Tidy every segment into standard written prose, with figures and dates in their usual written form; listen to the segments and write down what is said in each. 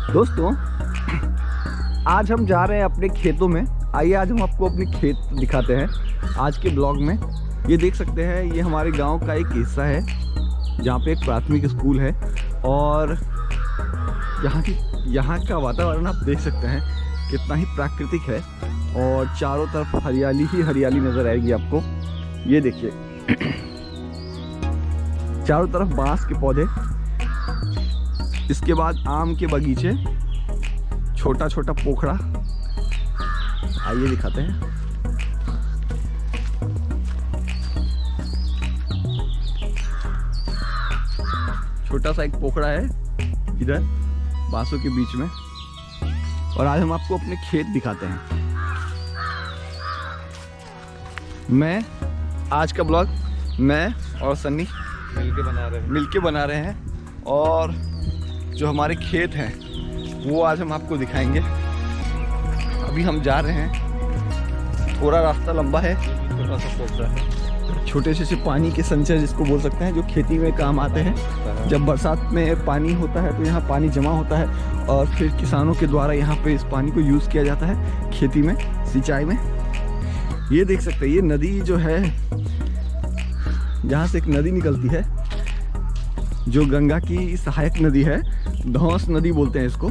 दोस्तों, आज हम जा रहे हैं अपने खेतों में। आइए आज हम आपको अपने खेत दिखाते हैं आज के ब्लॉग में। ये देख सकते हैं, ये हमारे गांव का एक हिस्सा है जहाँ पे एक प्राथमिक स्कूल है और यहाँ का वातावरण आप देख सकते हैं कितना ही प्राकृतिक है और चारों तरफ हरियाली ही हरियाली नज़र आएगी आपको। ये देखिए चारों तरफ बांस के पौधे, इसके बाद आम के बगीचे, छोटा छोटा पोखरा। आइए दिखाते हैं। छोटा सा एक पोखरा है इधर बांसों के बीच में और आज हम आपको अपने खेत दिखाते हैं। आज का ब्लॉग मैं और सन्नी मिलके बना रहे हैं और जो हमारे खेत हैं वो आज हम आपको दिखाएंगे। अभी हम जा रहे हैं, थोड़ा रास्ता लंबा है, छोटा सा पोखरा है, छोटे से पानी के संचय जिसको बोल सकते हैं, जो खेती में काम आते हैं। जब बरसात में पानी होता है तो यहाँ पानी जमा होता है और फिर किसानों के द्वारा यहाँ पे इस पानी को यूज़ किया जाता है खेती में, सिंचाई में। ये देख सकते हैं, ये नदी जो है, जहाँ से एक नदी निकलती है जो गंगा की सहायक नदी है, धौंस नदी बोलते हैं इसको।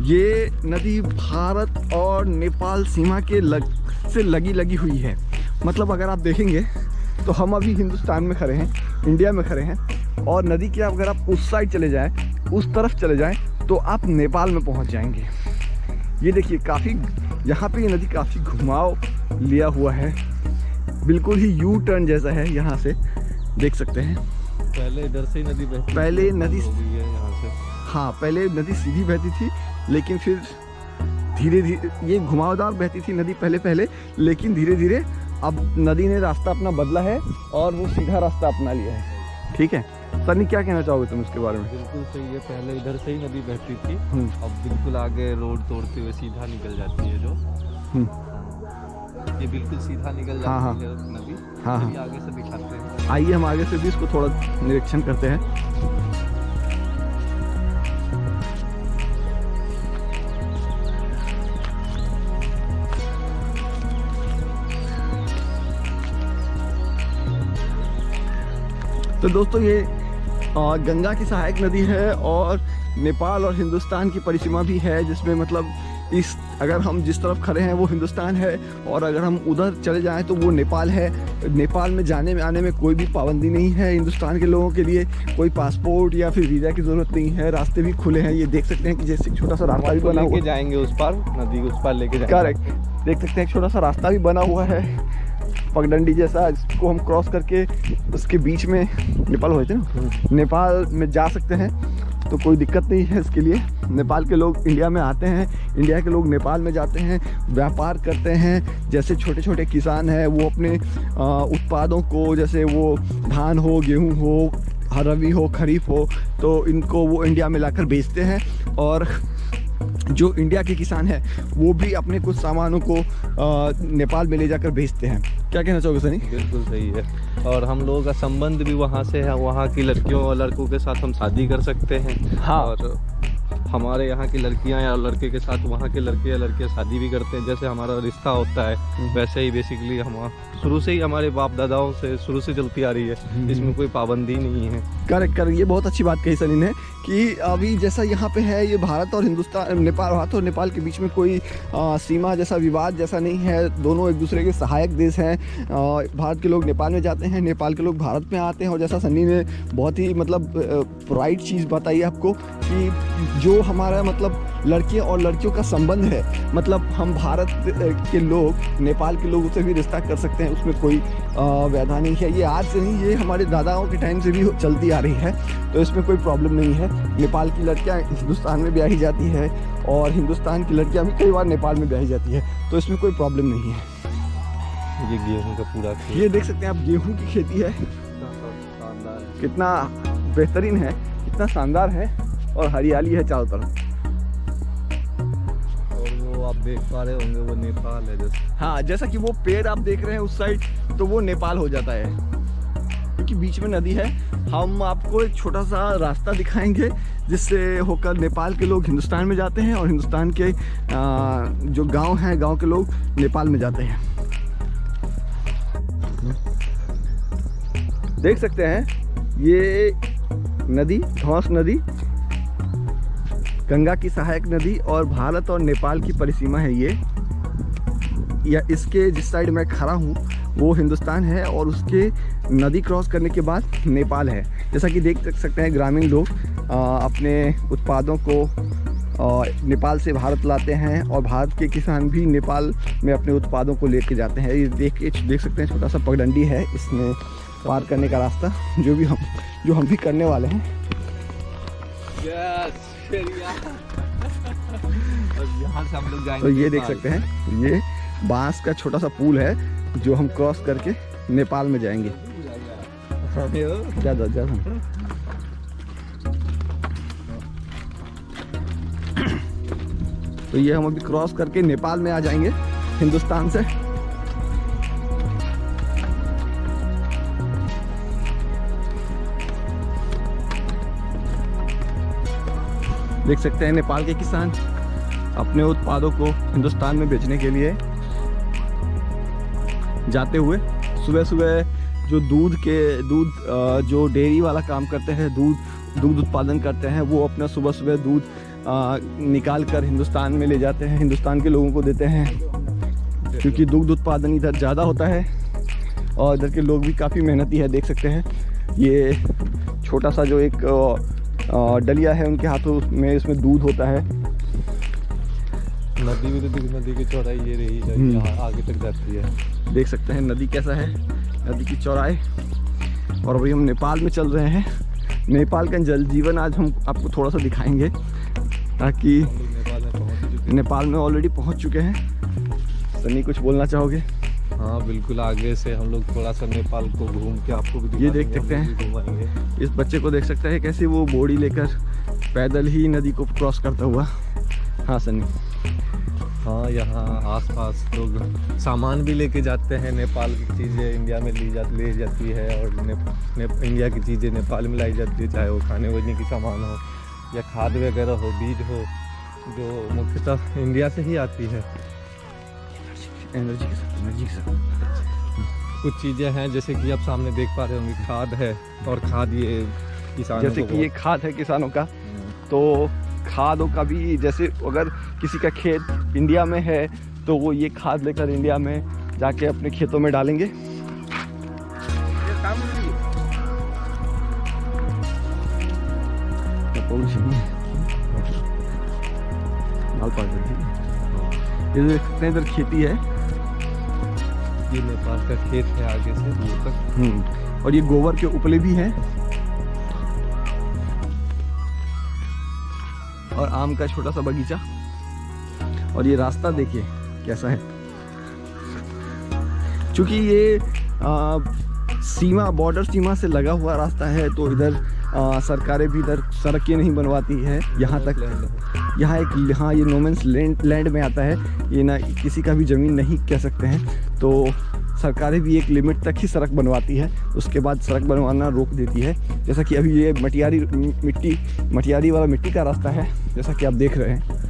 ये नदी भारत और नेपाल सीमा के से लगी हुई है। मतलब अगर आप देखेंगे तो हम अभी हिंदुस्तान में खड़े हैं, इंडिया में खड़े हैं और नदी के अगर आप उस साइड चले जाएं, उस तरफ चले जाएं तो आप नेपाल में पहुंच जाएंगे। ये देखिए काफ़ी, यहाँ पे ये नदी काफ़ी घुमाव लिया हुआ है, बिल्कुल ही यू टर्न जैसा है। यहाँ से देख सकते हैं, पहले इधर से ही नदी बहती, पहले नदी है यहाँ से। हाँ, पहले नदी सीधी बहती थी, लेकिन फिर धीरे धीरे ये घुमावदार बहती थी नदी पहले, लेकिन धीरे धीरे अब नदी ने रास्ता अपना बदला है और वो सीधा रास्ता अपना लिया है। ठीक है सन्नी, क्या कहना चाहोगे तुम इसके बारे में? बिल्कुल सही है, पहले इधर से ही नदी बहती थी, अब बिल्कुल आगे रोड तोड़ते हुए सीधा निकल जाती है जो ये बिल्कुल सीधा निकल जाती है नदी। हाँ, आगे से दिखाते हैं। आइए हम आगे से भी इसको थोड़ा निरीक्षण करते हैं। तो दोस्तों, ये गंगा की सहायक नदी है और नेपाल और हिंदुस्तान की परिसीमा भी है, जिसमें मतलब अगर हम जिस तरफ खड़े हैं वो हिंदुस्तान है और अगर हम उधर चले जाएं तो वो नेपाल है। नेपाल में जाने में आने में कोई भी पाबंदी नहीं है। हिंदुस्तान के लोगों के लिए कोई पासपोर्ट या फिर वीज़ा की ज़रूरत नहीं है। रास्ते भी खुले हैं। ये देख सकते हैं कि जैसे छोटा सा रास्ता भी बना हुआ, जाएंगे उस पार, नदी उस पार लेके जाएंगे। करेक्ट, देख सकते हैं छोटा सा रास्ता भी बना हुआ है पगडंडी जैसा, जिसको हम क्रॉस करके उसके बीच में नेपाल होते हैं ना, नेपाल में जा सकते हैं। तो कोई दिक्कत नहीं है इसके लिए। नेपाल के लोग इंडिया में आते हैं, इंडिया के लोग नेपाल में जाते हैं, व्यापार करते हैं। जैसे छोटे छोटे किसान हैं वो अपने उत्पादों को, जैसे वो धान हो, गेहूं हो, रबी हो, खरीफ हो, तो इनको वो इंडिया में लाकर बेचते हैं। और जो इंडिया के किसान हैं वो भी अपने कुछ सामानों को नेपाल में ले जाकर बेचते हैं। क्या कहना चाहोगे सनी? बिल्कुल सही है, और हम लोगों का संबंध भी वहाँ से है। वहाँ की लड़कियों और लड़कों के साथ हम शादी कर सकते हैं। हाँ, और हमारे यहाँ की लड़कियाँ या लड़के के साथ वहाँ के लड़के या लड़कियाँ शादी भी करते हैं। जैसे हमारा रिश्ता होता है वैसे ही बेसिकली हम शुरू से ही हमारे बाप दादाओं से शुरू से चलती आ रही है। इसमें कोई पाबंदी नहीं है। करेक्ट, ये बहुत अच्छी बात कही सनी ने कि अभी जैसा यहाँ पे है, ये भारत और भारत और नेपाल के बीच में कोई सीमा जैसा विवाद जैसा नहीं है। दोनों एक दूसरे के सहायक देश हैं। भारत के लोग नेपाल में जाते हैं, नेपाल के लोग भारत में आते हैं। और जैसा सन्नी ने बहुत ही मतलब राइट चीज़ बताई आपको कि जो हमारा मतलब लड़के और लड़कियों का संबंध है, मतलब हम भारत के लोग नेपाल के लोगों से भी रिश्ता कर सकते हैं, उसमें कोई व्यवधान नहीं है। ये आज से नहीं, ये हमारे दादाओं के टाइम से भी चलती आ रही है, तो इसमें कोई प्रॉब्लम नहीं है। नेपाल की लड़कियां हिंदुस्तान में ब्याही जाती है और हिंदुस्तान की लड़कियां भी कई बार नेपाल में ब्याही जाती है, तो इसमें कोई प्रॉब्लम नहीं है। ये गेहूं का पूरा खेत, ये देख सकते हैं आप, गेहूं की खेती है। कितना बेहतरीन है, कितना शानदार है और हरियाली है चारों तरफ। आप देख पा रहे होंगे वो नेपाल है। जैसे हाँ, जैसा कि वो पेड़ आप देख रहे हैं उस साइड, तो वो नेपाल हो जाता है। क्योंकि बीच में नदी है, हम आपको एक छोटा सा रास्ता दिखाएंगे जिससे होकर नेपाल के लोग हिंदुस्तान में जाते हैं और हिंदुस्तान के जो गांव हैं, गांव के लोग नेपाल में जाते हैं। देख सकते हैं ये नदी, धौंस नदी, गंगा की सहायक नदी और भारत और नेपाल की परिसीमा है ये। या इसके जिस साइड मैं खड़ा हूँ वो हिंदुस्तान है और उसके नदी क्रॉस करने के बाद नेपाल है। जैसा कि देख सकते हैं ग्रामीण लोग अपने उत्पादों को नेपाल से भारत लाते हैं और भारत के किसान भी नेपाल में अपने उत्पादों को लेके जाते हैं। ये देख सकते हैं छोटा सा पगडंडी है, इसमें पार करने का रास्ता जो हम भी करने वाले हैं। यहाँ से हम लोग जाएंगे। तो ये देख सकते हैं, ये बांस का छोटा सा पुल है जो हम क्रॉस करके नेपाल में जाएंगे। ज़्यादा तो ये हम अभी क्रॉस करके नेपाल में आ जाएंगे हिंदुस्तान से। देख सकते हैं नेपाल के किसान अपने उत्पादों को हिंदुस्तान में बेचने के लिए जाते हुए सुबह सुबह जो दूध जो डेयरी वाला काम करते हैं, दूध उत्पादन करते हैं, वो अपना सुबह सुबह दूध निकाल कर हिंदुस्तान में ले जाते हैं, हिंदुस्तान के लोगों को देते हैं। क्योंकि दूध उत्पादन इधर ज़्यादा होता है और इधर के लोग भी काफ़ी मेहनती है। देख सकते हैं ये छोटा सा जो एक डलिया है उनके हाथों में, इसमें दूध होता है। नदी भी तो नदी की चौड़ाई ये रही है, यहाँ आगे तक जाती है। देख सकते हैं नदी कैसा है, नदी की चौड़ाई। और अभी हम नेपाल में चल रहे हैं। नेपाल का जल जीवन आज हम आपको थोड़ा सा दिखाएंगे, ताकि नेपाल में ऑलरेडी पहुंच चुके हैं। सनी कुछ बोलना चाहोगे? हाँ बिल्कुल, आगे से हम लोग थोड़ा सा नेपाल को घूम के आपको भी ये देख सकते हैं, इस बच्चे को देख सकते हैं कैसे वो बोरी लेकर पैदल ही नदी को क्रॉस करता हुआ। हाँ सनी। हाँ, यहाँ आसपास लोग सामान भी लेके जाते हैं। नेपाल की चीज़ें इंडिया में ले जाती है और इंडिया की चीज़ें नेपाल में लाई जाती है, चाहे वो खाने वाने की सामान हो या खाद वगैरह हो, बीज हो, जो मुख्यतः इंडिया से ही आती है। एनर्जी के साथ कुछ चीज़ें हैं जैसे कि आप सामने देख पा रहे होंगे, खाद है। और खाद ये किसानों जैसे कि ये खाद है किसानों का, तो खादों का भी जैसे अगर किसी का खेत इंडिया में है तो वो ये खाद लेकर इंडिया में जाके अपने खेतों में डालेंगे। ये देख सकते हैं इधर खेती है, ये नेपाल का खेत है आगे से दूर तक। और ये गोबर के उपले भी हैं और आम का छोटा सा बगीचा। और ये रास्ता देखिए कैसा है, क्योंकि ये बॉर्डर सीमा से लगा हुआ रास्ता है, तो इधर सरकारें भी इधर सड़कें नहीं बनवाती है। यहाँ तक यहाँ ये नोमेंस लैंड में आता है, ये ना किसी का भी ज़मीन नहीं कह सकते हैं। तो सरकारें भी एक लिमिट तक ही सड़क बनवाती है, उसके बाद सड़क बनवाना रोक देती है। जैसा कि अभी ये मटियारी वाला मिट्टी का रास्ता है, जैसा कि आप देख रहे हैं।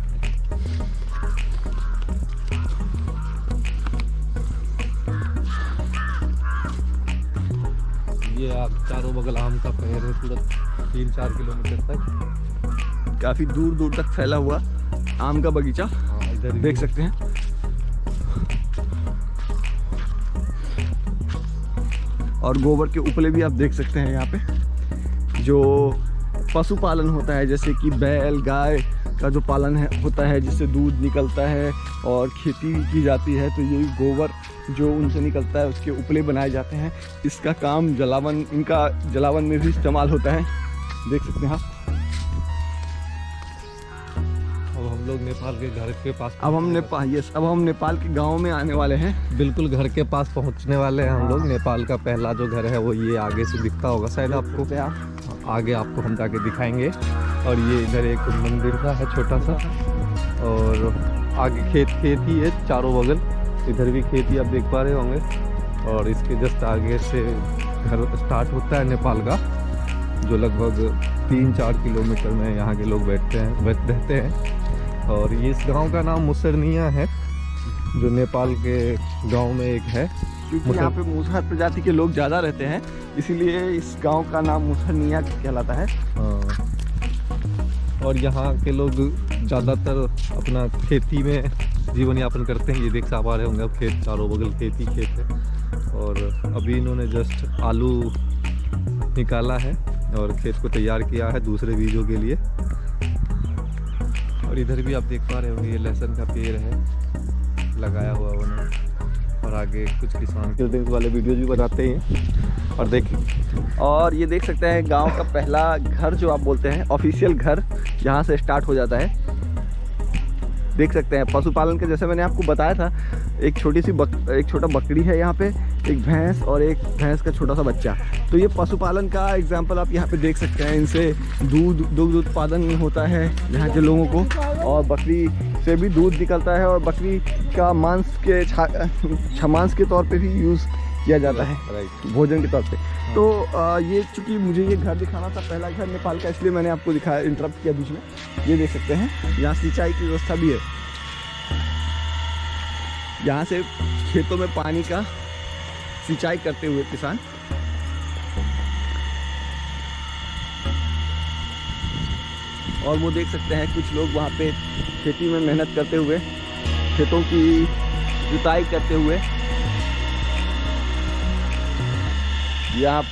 ये आप चारों बगल आम का पेड़ है, पूरा 3-4 किलोमीटर तक, काफ़ी दूर दूर तक फैला हुआ आम का बगीचा। हाँ, इधर देख सकते हैं। और गोबर के उपले भी आप देख सकते हैं यहाँ पे। जो पशुपालन होता है, जैसे कि बैल गाय का जो पालन होता है, जिससे दूध निकलता है और खेती की जाती है, तो ये गोबर जो उनसे निकलता है उसके उपले बनाए जाते हैं। इसका काम इनका जलावन में भी इस्तेमाल होता है, देख सकते हैं आप। अब हम लोग नेपाल के घर के पास, अब हम नेपाल के गांव में आने वाले हैं। बिल्कुल घर के पास पहुंचने वाले हैं हम लोग। नेपाल का पहला जो घर है वो ये आगे से दिखता होगा शायद आपको, आगे आपको हम जाके दिखाएंगे। और ये इधर एक मंदिर सा है छोटा सा, और आगे खेत ही है चारों बगल। इधर भी खेती आप देख पा रहे होंगे, और इसके जस्ट आगे से घर स्टार्ट होता है नेपाल का, जो लगभग 3-4 किलोमीटर में यहाँ के लोग रहते हैं। और ये इस गांव का नाम मुसरनिया है, जो नेपाल के गांव में एक है। क्योंकि यहाँ पे मूसर प्रजाति के लोग ज़्यादा रहते हैं, इसीलिए इस गांव का नाम मुसरनिया कहलाता है। हाँ। और यहाँ के लोग ज़्यादातर अपना खेती में जीवन यापन करते हैं। ये देख पा रहे होंगे अब, खेत चारों बगल खेती खेत है। और अभी इन्होंने जस्ट आलू निकाला है और खेत को तैयार किया है दूसरे बीजों के लिए। और इधर भी आप देख पा रहे होंगे, ये लहसुन का पेड़ है लगाया हुआ उन्होंने। और आगे कुछ किसान के वाले वीडियो भी बनाते हैं। और देखिए, और ये देख सकते हैं गांव का पहला घर जो आप बोलते हैं, ऑफिशियल घर यहाँ से स्टार्ट हो जाता है। देख सकते हैं पशुपालन के, जैसे मैंने आपको बताया था, एक छोटा बकरी है यहाँ पे, एक भैंस और एक भैंस का छोटा सा बच्चा। तो ये पशुपालन का एग्जाम्पल आप यहाँ पे देख सकते हैं। इनसे दुग्ध उत्पादन होता है यहाँ के लोगों को, और बकरी से भी दूध निकलता है, और बकरी का मांस के तौर पे भी यूज़ किया जाता है, भोजन के तौर पे। तो ये चूँकि मुझे ये घर दिखाना था, पहला घर नेपाल का, इसलिए मैंने आपको दिखाया, इंटरप्ट किया बीच में। ये देख सकते हैं यहाँ सिंचाई की व्यवस्था भी है। यहाँ से खेतों में पानी का सिंचाई करते हुए किसान। और वो देख सकते हैं कुछ लोग वहाँ पे खेती में मेहनत करते हुए, खेतों की जुताई करते हुए। या आप